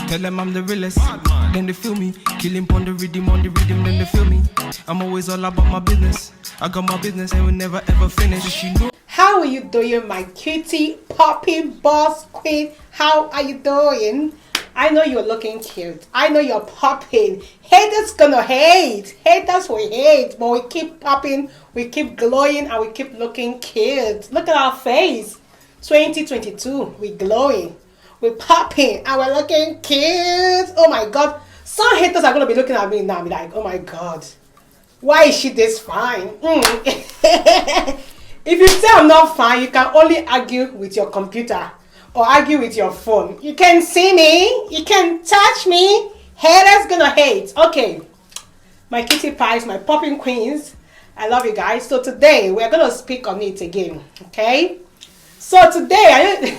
Tell them I'm the realest. Then they feel me. Killing on the rhythm, then they feel me. I'm always all about my business. I got my business and will never ever finish. You know. How are you doing, my cutie, popping boss queen? How are you doing? I know you're looking cute. I know you're popping. Haters gonna hate. Haters will hate. But we keep popping, we keep glowing, and we keep looking cute. Look at our face. 2022, we glowing. We're popping, and we're looking cute. Oh my God. Some haters are gonna be looking at me now and be like, oh my God. Why is she this fine? If you say I'm not fine, you can only argue with your computer or argue with your phone. You can see me, you can touch me. Haters gonna hate. Okay, my kitty pies, my popping queens, I love you guys. So today we're gonna speak on it again. Okay, so today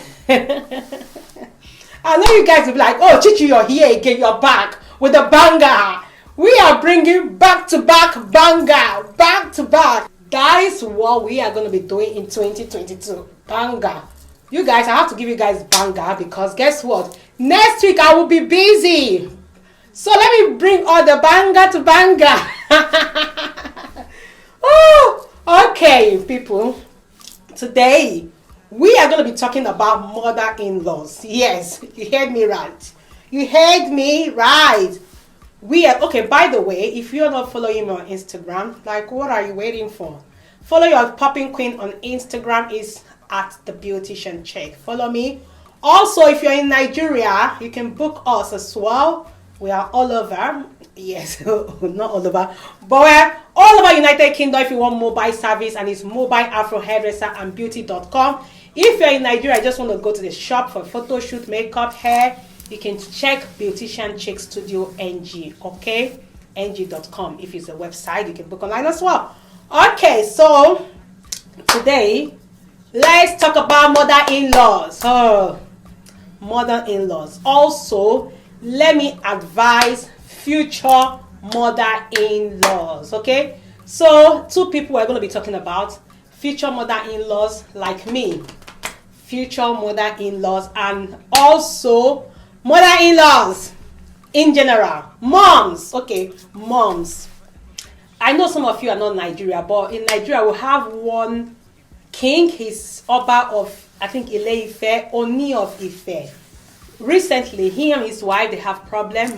I know you guys will be like, oh Chichi, you're here again, you're back with a banger. We are bringing back to back banger, back to back. That is what we are going to be doing in 2022. Banger. You guys, I have to give you guys banger because guess what? Next week I will be busy. So let me bring all the banger to banger. Oh, okay, people. Today, we are going to be talking about mother-in-laws. Yes, you heard me right. You heard me right. We are okay. By the way, if you're not following me on Instagram, like what are you waiting for? Follow your popping queen on Instagram is at the beautician check. Follow me. Also, if you're in Nigeria, you can book us as well. We are all over. Yes, not all over, but we're all over United Kingdom. If you want mobile service, and it's mobile AFRO hairdresser and beauty.com. If you're in Nigeria, I just want to go to the shop for photo shoot, makeup, hair. You can check Beautician Chick Studio NG, okay? NG.com. If it's a website, you can book online as well. Okay, so today, let's talk about mother-in-laws. Oh, mother-in-laws. Also, let me advise future mother-in-laws, okay? So, two people we're going to be talking about. Future mother-in-laws like me. Future mother-in-laws and also mother-in-laws in general. Moms. Okay, moms. I know some of you are not Nigeria, but in Nigeria we have one king. He's Oba of, I think, Ile-Ife, Oni of Ife. Recently, he and his wife, they have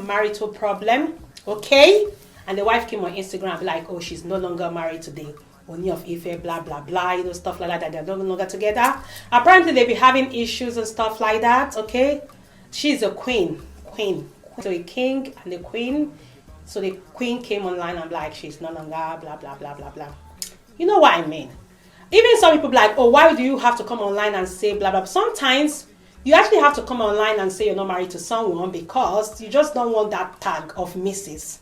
marital problem. Okay? And the wife came on Instagram and be like, oh, she's no longer married today. Oni of Ife, blah, blah, blah, you know, stuff like that they're no longer together. Apparently, they be having issues and stuff like that, okay? She's a queen. So a king and a queen. So the queen came online and like, she's no longer, blah, blah, blah, blah, blah. You know what I mean? Even some people be like, oh, why do you have to come online and say blah, blah? Sometimes you actually have to come online and say you're not married to someone because you just don't want that tag of Mrs.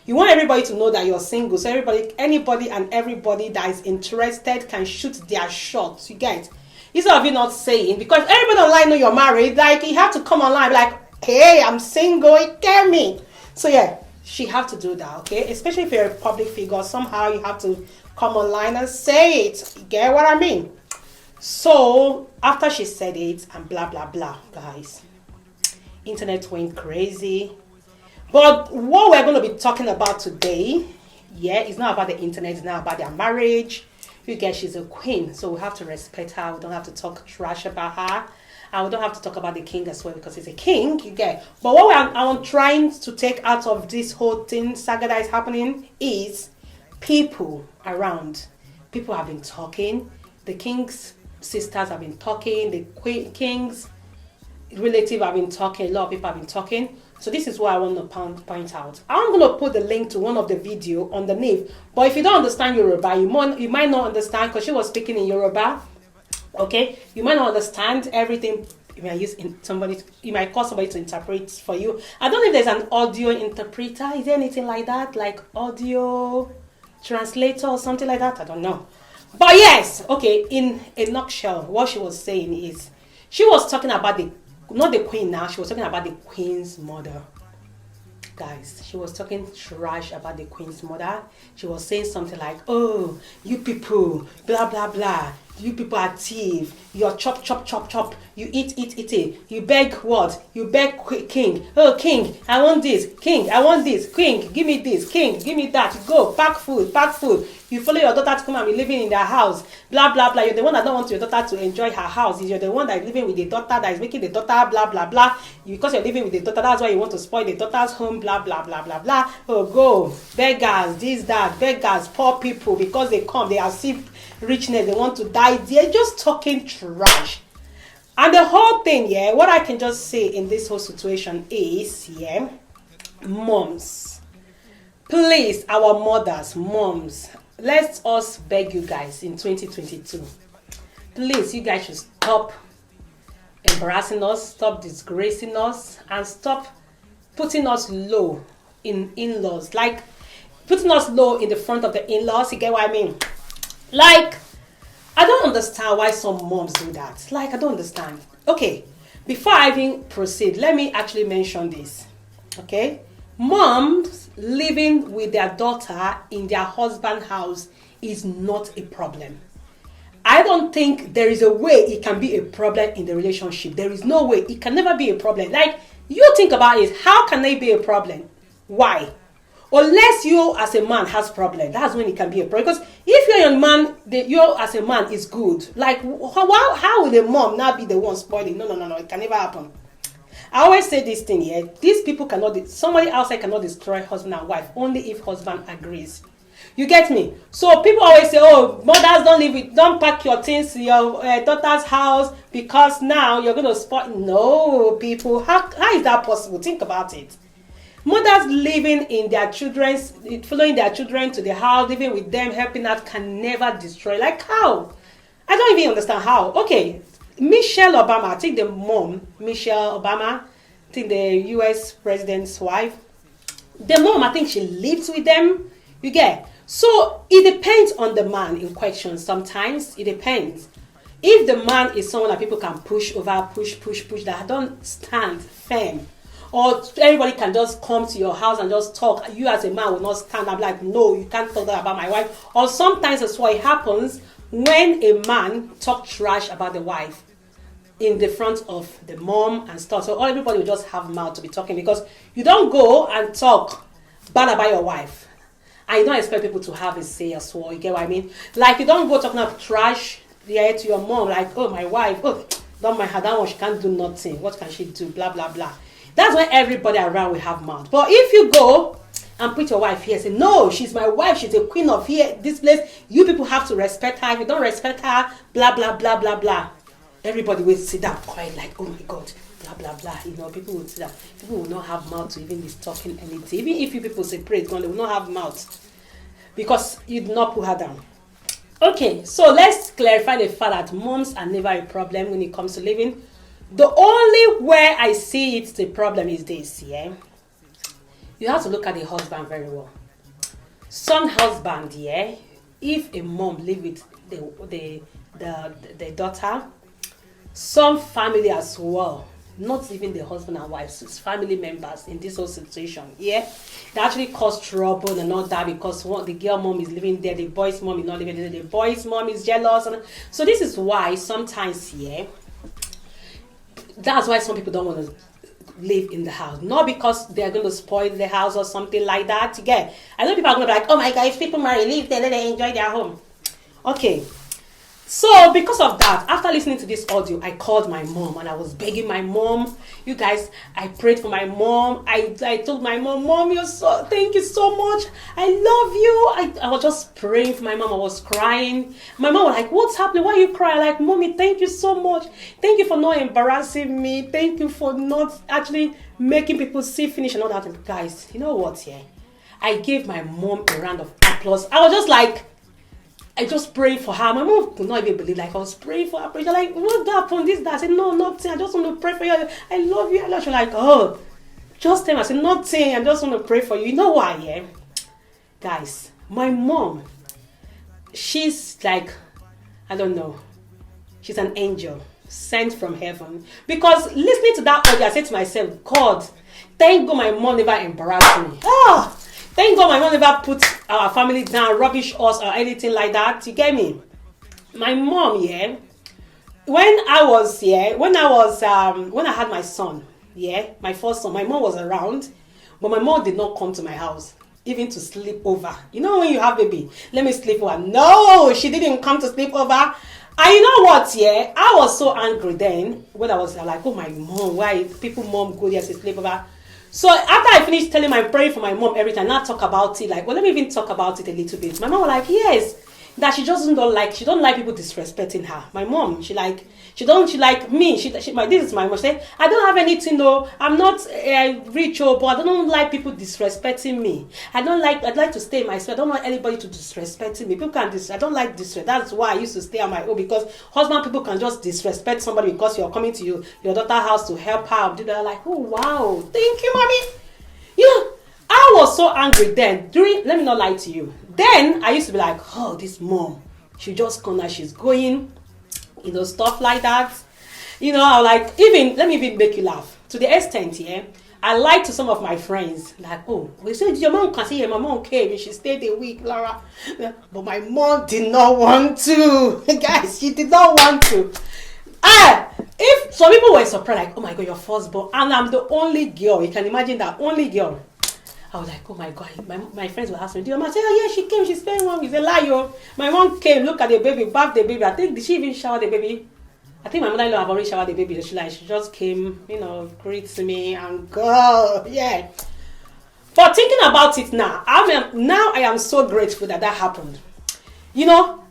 You want everybody to know that you're single. So anybody and everybody that is interested can shoot their shots. You get? Instead of you not saying, because everybody online know you're married, like you have to come online like, hey, I'm single, you get me? So yeah, she have to do that, okay? Especially if you're a public figure, somehow you have to come online and say it. You get what I mean? So after she said it and blah, blah, blah, guys, internet went crazy. But what we're going to be talking about today, yeah, it's not about the internet, it's not about their marriage. You guys, she's a queen, so we have to respect her. We don't have to talk trash about her. And we don't have to talk about the king as well because he's a king, you get. But what I'm trying to take out of this whole thing, saga that is happening, is people around. People have been talking. The king's sisters have been talking. The king's relative have been talking. A lot of people have been talking. So this is what I want to point out. I'm going to put the link to one of the video underneath. But if you don't understand Yoruba, you might not understand because she was speaking in Yoruba. Okay, you might not understand everything. You might call somebody to interpret for you. I don't know if there's an audio interpreter. Is there anything like that, like audio translator or something like that? I don't know. But yes, okay. In a nutshell, what she was saying is she was talking about not the queen now. She was talking about the queen's mother. Guys, she was talking trash about the queen's mother. She was saying something like, oh, you people, blah, blah, blah. You people are thieves. You're chop, chop, chop, chop. You eat. You beg what? You beg king. Oh, king, I want this. King, I want this. King, give me this. King, give me that. Go, pack food, pack food. You follow your daughter to come and be living in their house. Blah, blah, blah. You're the one that don't want your daughter to enjoy her house. You're the one that is living with the daughter, that is making the daughter, blah, blah, blah. Because you're living with the daughter, that's why you want to spoil the daughter's home, blah, blah, blah, blah, blah. Oh, go. Beggars, this, that. Beggars, poor people. Because they come, they are sick. Richness, they want to die. They're just talking trash. And the whole thing, yeah, what I can just say in this whole situation is, yeah, moms, please, our mothers, moms, let us beg you guys in 2022, please, you guys should stop embarrassing us, stop disgracing us, and stop putting us low in in-laws, like putting us low in the front of the in-laws. You get what I mean? Like, I don't understand why some moms do that. Like, I don't understand. Okay, before I even proceed, let me actually mention this. Okay, moms living with their daughter in their husband's house is not a problem. I don't think there is a way it can be a problem in the relationship. There is no way. It can never be a problem. Like, you think about it, how can they be a problem? Why? Unless you as a man has problem, that's when it can be a problem. Because if you're a man, you as a man is good. Like, how will the mom now be the one spoiling? No. It can never happen. I always say this thing here. These people cannot, somebody outside cannot destroy husband and wife only if husband agrees. You get me? So people always say, oh, mothers don't pack your things to your daughter's house because now you're going to spoil. No, people, how is that possible? Think about it. Mothers living in their children's, following their children to the house, living with them, helping out, can never destroy. Like, how? I don't even understand how. Okay, Michelle Obama, I think the mom, Michelle Obama, I think the US president's wife, the mom, I think she lives with them. You get? So it depends on the man in question. Sometimes it depends. If the man is someone that people can push, that don't stand firm, or everybody can just come to your house and just talk, you as a man will not stand up like, no, you can't talk that about my wife. Or sometimes that's what happens when a man talk trash about the wife in the front of the mom and stuff. So everybody will just have mouth to be talking, because you don't go and talk bad about your wife and you don't expect people to have a say as well. You get what I mean? Like, you don't go talking about trash to your mom, like, oh, my wife, oh, don't mind her, that one, she can't do nothing, what can she do, blah blah blah. That's why everybody around will have mouth. But if you go and put your wife here, say, no, she's my wife, she's the queen of here, this place, you people have to respect her. If you don't respect her, blah, blah, blah, blah, blah. Everybody will sit down quiet like, oh my God, blah, blah, blah. You know, people will sit down. People will not have mouth to even be talking anything. Even if you people say praise God, they will not have mouth, because you did not put her down. Okay, so let's clarify the fact that moms are never a problem when it comes to living. The only way I see it's the problem is this, yeah. You have to look at the husband very well. Some husband, yeah, if a mom live with the daughter, some family as well, not even the husband and wife, it's family members in this whole situation, yeah, they actually cause trouble and all that, because the girl mom is living there, the boy's mom is not living there, the boy's mom is jealous, and so this is why sometimes, yeah, that's why some people don't want to live in the house. Not because they're going to spoil the house or something like that. Again, I know people are going to be like, oh my God, if people marry, live there, let them enjoy their home. Okay. So because of that, after listening to this audio, I called my mom and I was begging my mom. You guys, I prayed for my mom. I told my mom, thank you so much. I love you. I was just praying for my mom. I was crying. My mom was like, what's happening? Why are you crying? Like, mommy, thank you so much. Thank you for not embarrassing me. Thank you for not actually making people see finish and all that. And guys, you know what? Yeah, I gave my mom a round of applause. I was just like, I just prayed for her. My mom could not even believe. Like, I was praying for her. She's like, what happened? This, that. I said, no, nothing. I just want to pray for you. I love you. I love you. She's like, oh, just tell me. I said, nothing. I just want to pray for you. You know why, yeah? Guys, my mom, she's like, I don't know. She's an angel. sent from heaven. Because listening to that audio, I said to myself, God, thank God my mom never embarrassed me. Thank God my mom never put our family down, rubbish us or anything like that. You get me? My mom, when I had my son, my first son, my mom was around, but my mom did not come to my house, even to sleep over. You know when you have baby, let me sleep over. No, she didn't come to sleep over. And you know what, I was so angry then when I was like, oh my mom, why people mom go there to sleep over? So after I finished telling my prayer for my mom every time, now talk about it, like, well, let me even talk about it a little bit. My mom was like, yes, that she don't like people disrespecting her. My mom, she like me. This is my mom. She said, I don't have anything though. I'm not rich, but I don't like people disrespecting me. I'd like to stay in my space. I don't want anybody to disrespect me. People can I don't like disrespect. That's why I used to stay on my own, because husband people can just disrespect somebody because you're coming to your daughter's house to help her. Do that. Like, oh wow, thank you, mommy. I was so angry then. Let me not lie to you. Then I used to be like, oh, this mom, she just come now, she's going, stuff like that. I like, let me even make you laugh. To the extent, I lied to some of my friends, like, oh, we said your mom can see here, my mom came and she stayed a week, Laura. But my mom did not want to. Guys, she did not want to. If some people were surprised, like, oh my God, your firstborn, and I'm the only girl, you can imagine that, only girl. I was like, oh my God, my friends were asking me, did your mom say, oh yeah, she came, she spent 1 week. It's a lie, My mom came, look at the baby, bath the baby. I think, did she even shower the baby? I think my mother-in-law have already showered the baby. She just came, greets me and go, But thinking about it now, I am so grateful that happened.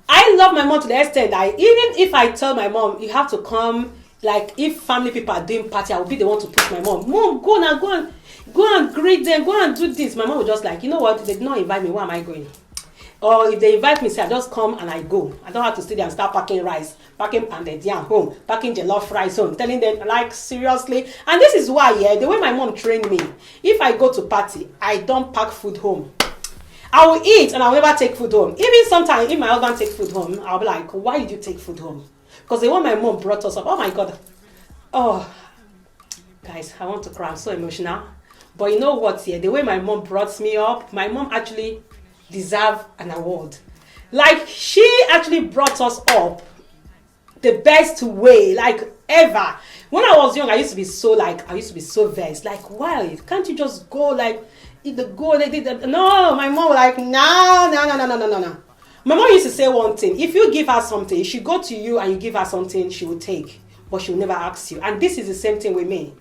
I love my mom to the extent that even if I tell my mom, you have to come, like if family people are doing party, I will be the one to push my mom. Mom, go and greet them, go and do this. My mom would just like, you know what, they did not invite me, where am I going? Or if they invite me, say I just come and I go. I don't have to stay there and start packing rice, packing pounded yam home, packing jollof rice home, telling them, like, seriously. And this is why, the way my mom trained me, if I go to party, I don't pack food home. I will eat and I will never take food home. Even sometimes, if my husband takes food home, I'll be like, why did you take food home? Because the way my mom brought us up, oh my God. Oh, guys, I want to cry. I'm so emotional. But you know what, the way my mom brought me up, my mom actually deserved an award. Like, she actually brought us up the best way, like, ever. When I was young, I used to be so vexed. Like, why? Can't you just go, like, no, my mom was like, no. My mom used to say one thing. If you give her something, she go to you and you give her something, she will take. But she will never ask you. And this is the same thing with me.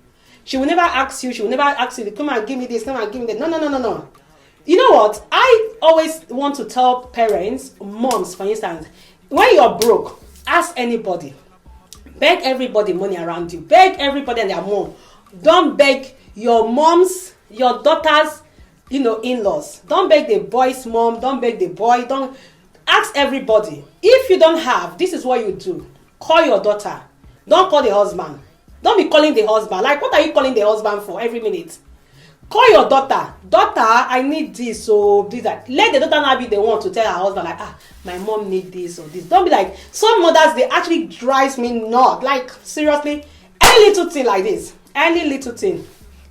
She will never ask you. She will never ask you to come and give me this, come and give me that. No. You know what? I always want to tell parents, moms, for instance, when you're broke, ask anybody. Beg everybody money around you. Beg everybody and their mom. Don't beg your moms, your daughters, in-laws. Don't beg the boy's mom. Don't beg the boy. Don't ask everybody. If you don't have, this is what you do. Call your daughter. Don't call the husband. Don't be calling the husband. Like, what are you calling the husband for every minute? Call your daughter. Daughter, I need this or this, that. Let the daughter not be the one to tell her husband, like, my mom need this or this. Don't be like, some mothers, they actually drives me nuts. Like, seriously, any little thing like this, any little thing,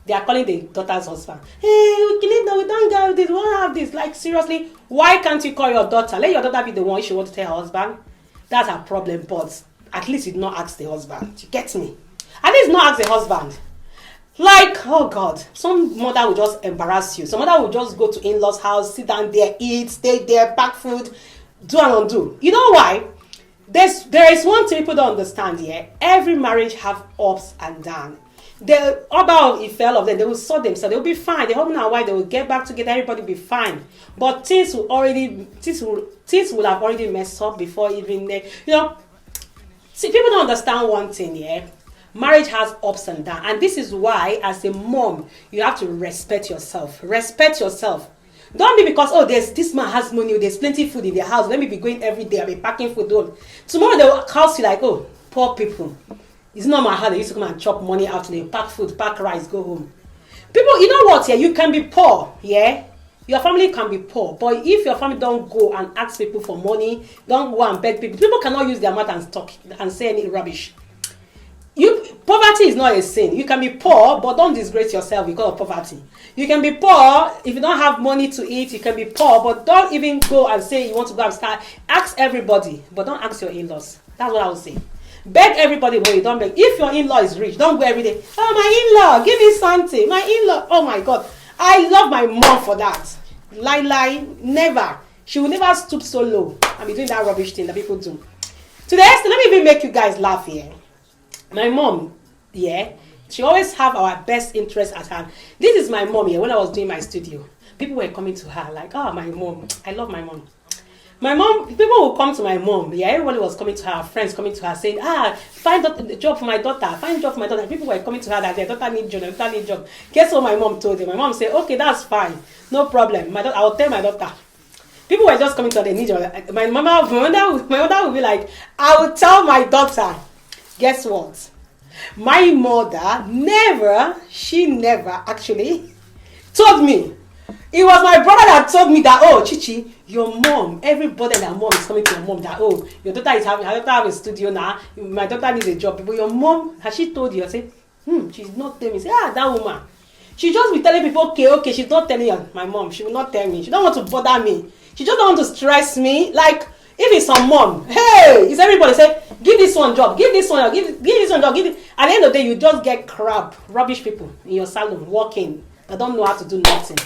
they are calling the daughter's husband. Hey, we don't get this, we don't have this. Like, seriously, why can't you call your daughter? Let your daughter be the one if she wants to tell her husband. That's her problem, but at least you did not ask the husband. You get me? At least not ask the husband. Like, oh God, some mother will just embarrass you. Some mother will just go to in-laws house, sit down there, eat, stay there, pack food, do and undo. You know why? There is one thing people don't understand here. Every marriage have ups and downs. The other if all of them, they will sort themselves. They will be fine. The husband and wife, they will get back together. Everybody will be fine. But things will have already messed up before even they, See, people don't understand one thing. Marriage has ups and downs, and this is why, as a mom, you have to respect yourself. Respect yourself. Don't be because, this man has money, there's plenty food in the house, let me be going every day, I'll be packing food home. Tomorrow they will house you like, poor people. It's not my how they used to come and chop money out, they pack food, pack rice, go home. People, you know what? You can be poor, Your family can be poor, but if your family don't go and ask people for money, don't go and beg people cannot use their mouth and talk and say any rubbish. Poverty is not a sin. You can be poor, but don't disgrace yourself because of poverty. You can be poor if you don't have money to eat. You can be poor, but don't even go and say you want to go and start. Ask everybody, but don't ask your in-laws. That's what I would say. Beg everybody, but you don't beg. If your in-law is rich, don't go every day. Oh, my in-law, give me something. My in-law. Oh my God, I love my mom for that. Lie, never. She will never stoop so low and be doing that rubbish thing that people do. To the extent, let me even make you guys laugh here. My mom, she always have our best interest at hand. This is my mom here. When I was doing my studio, people were coming to her like, oh, my mom. I love my mom. My mom, people will come to my mom. Everybody was coming to her, friends coming to her saying, find a job for my daughter. Find a job for my daughter. People were coming to her that their daughter needs job. Guess what my mom told them? My mom said, okay, that's fine. No problem. I will tell my daughter. People were just coming to her, they need job. My mother would be like, I will tell my daughter. Guess what? My mother never actually told me. It was my brother that told me that, oh, Chichi, your mom, everybody that mom is coming to your mom that, oh, your daughter is having, her daughter have a studio now, my daughter needs a job. But your mom, has she told you? I say, she's not telling me. Say, that woman. She just be telling people, okay, she's not telling you. My mom, she will not tell me. She don't want to bother me. She just don't want to stress me. Like, if it's some mom, hey, it's everybody say, give this one job, give this one job, give this one job, give it. At the end of the day, you just get rubbish people in your salon working that don't know how to do nothing.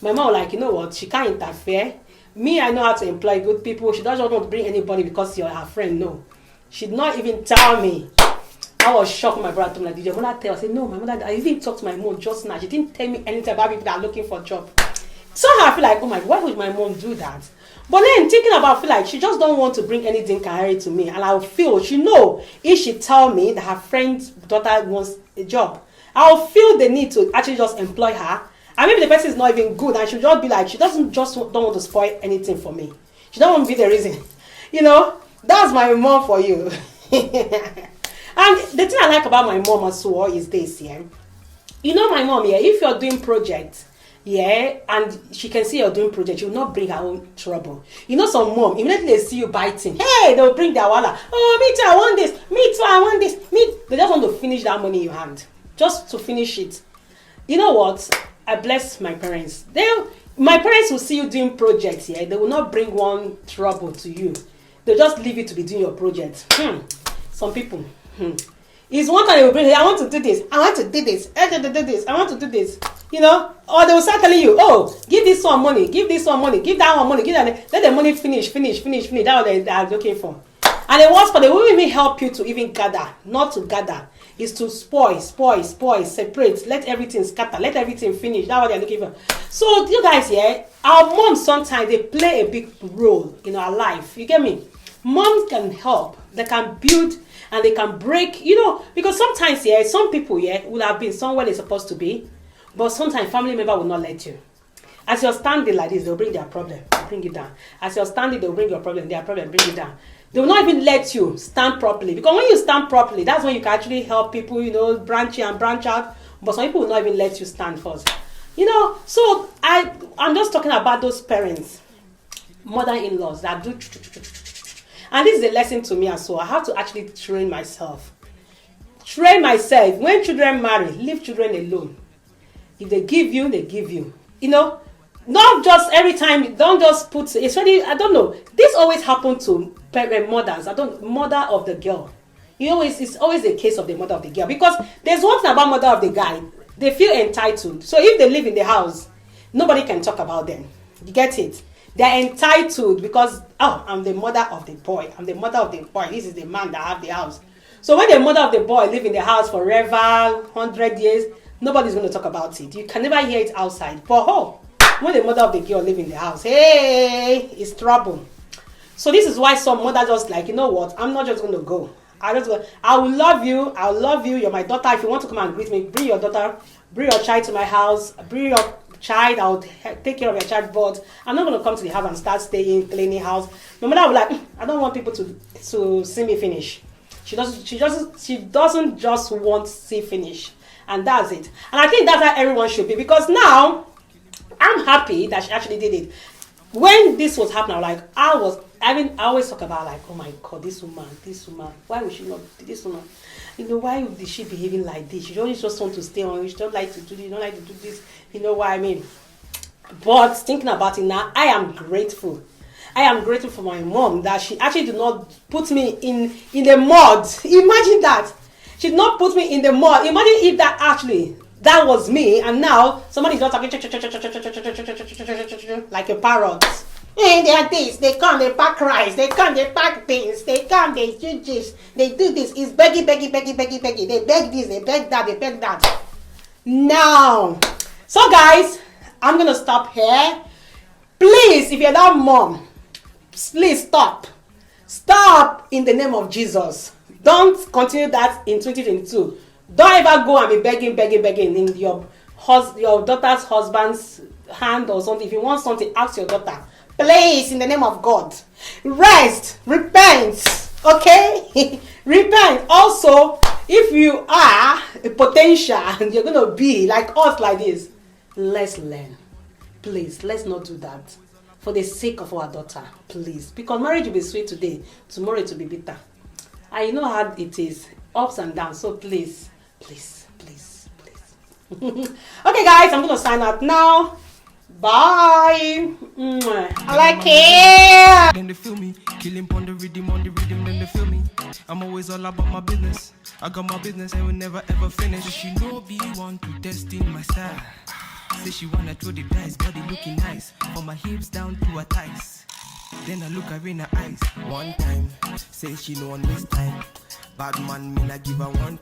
My mom was like, you know what, she can't interfere. Me, I know how to employ good people. She doesn't want to bring anybody because you're her friend. No. She did not even tell me. I was shocked when my brother told me, did your mother tell? I said, no, my mother, I even talked to my mom just now. She didn't tell me anything about people that are looking for a job. Somehow I feel like, oh my, why would my mom do that? But then thinking about, I feel like she just don't want to bring anything carry to me. And I'll feel, she know, if she tell me that her friend's daughter wants a job, I'll feel the need to actually just employ her. And maybe the person is not even good and she'll just be like, she don't want to spoil anything for me. She don't want to be the reason. That's my mom for you. And the thing I like about my mom as well is this, my mom, if you're doing projects, and she can see you're doing project, she will not bring her own trouble. Some mom, immediately they see you biting, hey, they'll bring their wallet. Oh, me too, I want this. Me too, I want this. They just want to finish that money in your hand. Just to finish it. You know what? I bless my parents. My parents will see you doing projects, they will not bring one trouble to you. They'll just leave you to be doing your project. Some people, it's one time they will bring, I want to do this, I want to do this, I want to do this, I want to do this. Or they will start telling you, oh, give this one money, give this one money, give that one money, give that. Let the money finish. That's what they are looking for. And the worst part, they won't even help you to even gather. Not to gather. Is to spoil, separate, let everything scatter, let everything finish. That's what they're looking for. So, you guys, our moms sometimes, they play a big role in our life. You get me? Moms can help. They can build and they can break, because sometimes, some people, will have been somewhere they're supposed to be. But sometimes family member will not let you. As you're standing like this, they'll bring their problem, bring it down. As you're standing, they'll bring your problem, their problem, bring it down. They will not even let you stand properly. Because when you stand properly, that's when you can actually help people, branch in and branch out. But some people will not even let you stand first. So I'm just talking about those parents, mother-in-laws that do. And this is a lesson to me as well. I have to actually train myself. When children marry, leave children alone. If they give you, they give you. Not just every time, don't just put, especially, I don't know, this always happens to mothers, mother of the girl. It's always the case of the mother of the girl. Because there's one thing about mother of the guy, they feel entitled. So if they live in the house, nobody can talk about them. You get it? They're entitled because, I'm the mother of the boy. I'm the mother of the boy. This is the man that have the house. So when the mother of the boy live in the house forever, 100 years, nobody's going to talk about it. You can never hear it outside. But when the mother of the girl live in the house, hey, it's trouble. So this is why some mother just like, you know what? I'm not just going to go. I will love you. I'll love you. You're my daughter. If you want to come and greet me, bring your daughter, bring your child to my house, bring your child. I'll take care of your child. But I'm not going to come to the house and start staying, cleaning house. My mother will like, I don't want people to see me finish. She doesn't just want to see finish. And that's it. And I think that's how everyone should be. Because now, I'm happy that she actually did it. When this was happening, I always talk about like, oh my God, this woman, why would she not do this woman? you know, why is she behaving like this? She don't just want to stay on. She don't like to do this. Don't like to do this. You know what I mean? But thinking about it now, I am grateful. I am grateful for my mom that she actually did not put me in the mud. Imagine that. She did not put me in the mud. Imagine if that was me, and now somebody's not talking like a parrot. Hey, they are this, they come, they pack rice, they come, they pack beans, they come, they do this, they do this. It's begging. They beg this, they beg that, they beg that. Now, so guys, I'm gonna stop here. Please, if you're that mom, please stop. Stop in the name of Jesus. Don't continue that in 2022. Don't ever go and be begging in your daughter's husband's hand or something. If you want something, ask your daughter. Please, in the name of God, rest, repent, okay? Repent. Also, if you are a potential and you're going to be like us like this, let's learn. Please, let's not do that. For the sake of our daughter, please. Because marriage will be sweet today, tomorrow it will be bitter. I know how it is, ups and downs, so please. Okay guys, I'm going to sign out now. Bye. I like it. Then they feel me, killing on the rhythm, then they feel me. I'm always all about my business. I got my business and will never ever finish. She know be one to test in my style. Say she wanna throw the dice, body looking nice. From my hips down to her thighs. Then I look her in her eyes. One time, say she know on this time. Bad man, me not give her one.